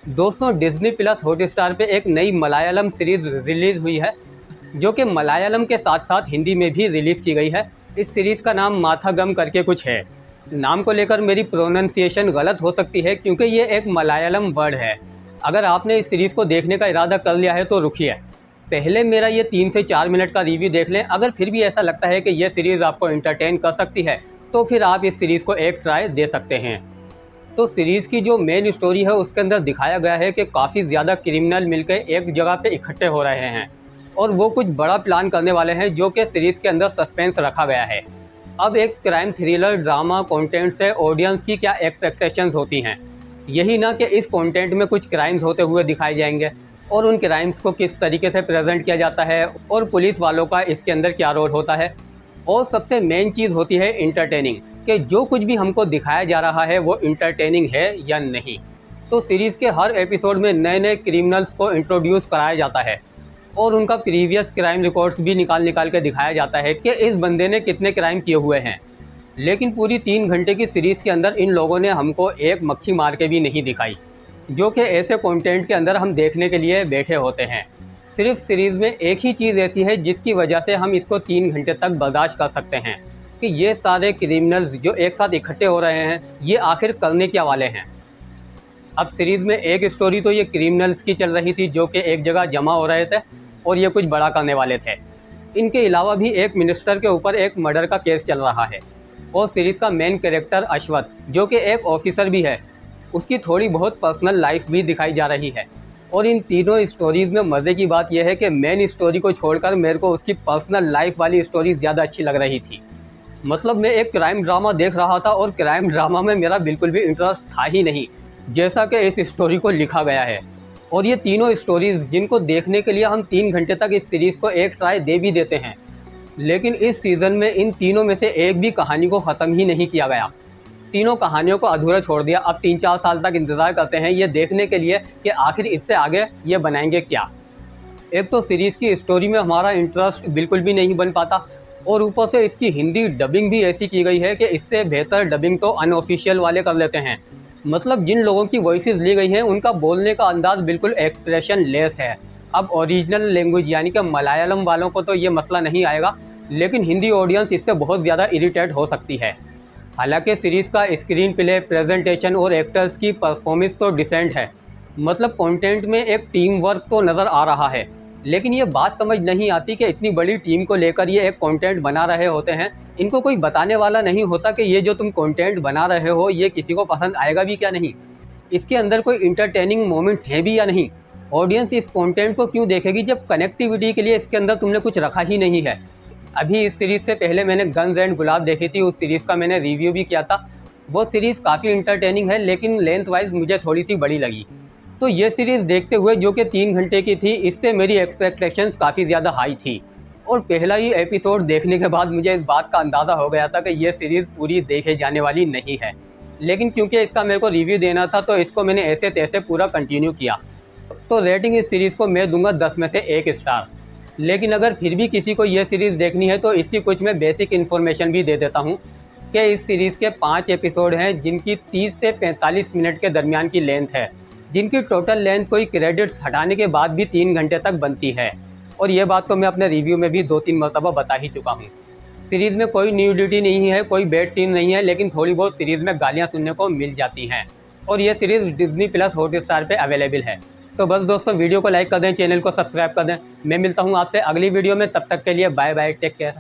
दोस्तों Disney plus Hotstar पे एक नई मलयालम सीरीज रिलीज़ हुई है जो कि मलयालम के साथ साथ हिंदी में भी रिलीज़ की गई है। इस सीरीज़ का नाम माथागम करके कुछ है। नाम को लेकर मेरी प्रोनाउंसिएशन गलत हो सकती है क्योंकि ये एक मलयालम वर्ड है। अगर आपने इस सीरीज़ को देखने का इरादा कर लिया है तो रुकिए, पहले मेरा ये 3 से 4 मिनट का रिव्यू देख लें। अगर फिर भी ऐसा लगता है कि यह सीरीज़ आपको एंटरटेन कर सकती है तो फिर आप इस सीरीज़ को एक ट्राई दे सकते हैं। तो सीरीज़ की जो मेन स्टोरी है उसके अंदर दिखाया गया है कि काफ़ी ज़्यादा क्रिमिनल मिलकर एक जगह पे इकट्ठे हो रहे हैं और वो कुछ बड़ा प्लान करने वाले हैं जो कि सीरीज़ के अंदर सस्पेंस रखा गया है। अब एक क्राइम थ्रिलर ड्रामा कंटेंट से ऑडियंस की क्या एक्सपेक्टेशंस होती हैं, यही ना कि इस कंटेंट में कुछ क्राइम्स होते हुए दिखाए जाएंगे और उन क्राइम्स को किस तरीके से प्रेजेंट किया जाता है और पुलिस वालों का इसके अंदर क्या रोल होता है। और सबसे मेन चीज़ होती है इंटरटेनिंग, कि जो कुछ भी हमको दिखाया जा रहा है वो इंटरटेनिंग है या नहीं। तो सीरीज़ के हर एपिसोड में नए नए क्रिमिनल्स को इंट्रोड्यूस कराया जाता है और उनका प्रीवियस क्राइम रिकॉर्ड्स भी निकाल के दिखाया जाता है कि इस बंदे ने कितने क्राइम किए हुए हैं। लेकिन पूरी 3 घंटे की सीरीज़ के अंदर इन लोगों ने हमको एक मक्खी मार के भी नहीं दिखाई, जो कि ऐसे कंटेंट के अंदर हम देखने के लिए बैठे होते हैं। सिर्फ सीरीज़ में एक ही चीज़ ऐसी है जिसकी वजह से हम इसको 3 घंटे तक बर्दाश्त कर सकते हैं कि ये सारे क्रिमिनल्स जो एक साथ इकट्ठे हो रहे हैं ये आखिर करने क्या वाले हैं। अब सीरीज़ में एक स्टोरी तो ये क्रिमिनल्स की चल रही थी जो कि एक जगह जमा हो रहे थे और ये कुछ बड़ा करने वाले थे। इनके अलावा भी एक मिनिस्टर के ऊपर एक मर्डर का केस चल रहा है और सीरीज़ का मेन कैरेक्टर अश्वथ जो कि एक ऑफिसर भी है, उसकी थोड़ी बहुत पर्सनल लाइफ भी दिखाई जा रही है। और इन तीनों स्टोरीज़ में मज़े की बात यह है कि मेन स्टोरी को छोड़कर मेरे को उसकी पर्सनल लाइफ वाली स्टोरी ज़्यादा अच्छी लग रही थी। मतलब मैं एक क्राइम ड्रामा देख रहा था और क्राइम ड्रामा में मेरा बिल्कुल भी इंटरेस्ट था ही नहीं, जैसा कि इस स्टोरी को लिखा गया है। और ये तीनों स्टोरीज़ जिनको देखने के लिए हम 3 घंटे तक इस सीरीज़ को एक ट्राई दे भी देते हैं, लेकिन इस सीज़न में इन तीनों में से एक भी कहानी को ख़त्म ही नहीं किया गया। तीनों कहानियों को अधूरा छोड़ दिया। अब 3-4 साल तक इंतज़ार करते हैं ये देखने के लिए कि आखिर इससे आगे ये बनाएंगे क्या। एक तो सीरीज़ की स्टोरी में हमारा इंटरेस्ट बिल्कुल भी नहीं बन पाता और ऊपर से इसकी हिंदी डबिंग भी ऐसी की गई है कि इससे बेहतर डबिंग तो अनऑफिशियल वाले कर लेते हैं। मतलब जिन लोगों की वॉइसेस ली गई हैं उनका बोलने का अंदाज़ बिल्कुल एक्सप्रेशन लेस है। अब ओरिजिनल लैंग्वेज यानी कि मलयालम वालों को तो ये मसला नहीं आएगा, लेकिन हिंदी ऑडियंस इससे बहुत ज़्यादा इरिटेट हो सकती है। हालांकि सीरीज़ का स्क्रीन प्ले, प्रेजेंटेशन और एक्टर्स की परफॉर्मेंस तो डिसेंट है। मतलब कंटेंट में एक टीम वर्क तो नज़र आ रहा है, लेकिन ये बात समझ नहीं आती कि इतनी बड़ी टीम को लेकर ये एक कंटेंट बना रहे होते हैं, इनको कोई बताने वाला नहीं होता कि ये जो तुम कंटेंट बना रहे हो ये किसी को पसंद आएगा भी क्या नहीं, इसके अंदर कोई इंटरटेनिंग मोमेंट्स हैं भी या नहीं, ऑडियंस इस कंटेंट को क्यों देखेगी जब कनेक्टिविटी के लिए इसके अंदर तुमने कुछ रखा ही नहीं है। अभी इस सीरीज़ से पहले मैंने गन्स एंड गुलाब देखी थी, उस सीरीज़ का मैंने रिव्यू भी किया था। वो सीरीज़ काफ़ी इंटरटेनिंग है लेकिन लेंथ वाइज मुझे थोड़ी सी बड़ी लगी। तो ये सीरीज़ देखते हुए जो कि 3 घंटे की थी, इससे मेरी एक्सपेक्टेशंस काफ़ी ज़्यादा हाई थी और पहला ही एपिसोड देखने के बाद मुझे इस बात का अंदाज़ा हो गया था कि ये सीरीज़ पूरी देखे जाने वाली नहीं है। लेकिन क्योंकि इसका मेरे को रिव्यू देना था तो इसको मैंने ऐसे तैसे पूरा कंटिन्यू किया। तो रेटिंग इस सीरीज़ को मैं दूंगा 10 में से 1 स्टार। लेकिन अगर फिर भी किसी को ये सीरीज़ देखनी है तो इसकी कुछ मैं बेसिक इन्फॉर्मेशन भी दे देता हूँ कि इस सीरीज़ के 5 एपिसोड हैं जिनकी 30 से 45 मिनट के दरमियान की लेंथ है, जिनकी टोटल लेंथ कोई क्रेडिट्स हटाने के बाद भी 3 घंटे तक बनती है। और ये बात तो मैं अपने रिव्यू में भी 2-3 मरतबा बता ही चुका हूँ। सीरीज़ में कोई न्यूडिटी नहीं है, कोई बैड सीन नहीं है, लेकिन थोड़ी बहुत सीरीज़ में गालियाँ सुनने को मिल जाती हैं और ये सीरीज़ डिज्नी प्लस हॉटस्टार पे अवेलेबल है। तो बस दोस्तों वीडियो को लाइक कर दें, चैनल को सब्सक्राइब कर दें। मैं मिलता हूँ आपसे अगली वीडियो में, तब तक के लिए बाय बाय, टेक केयर।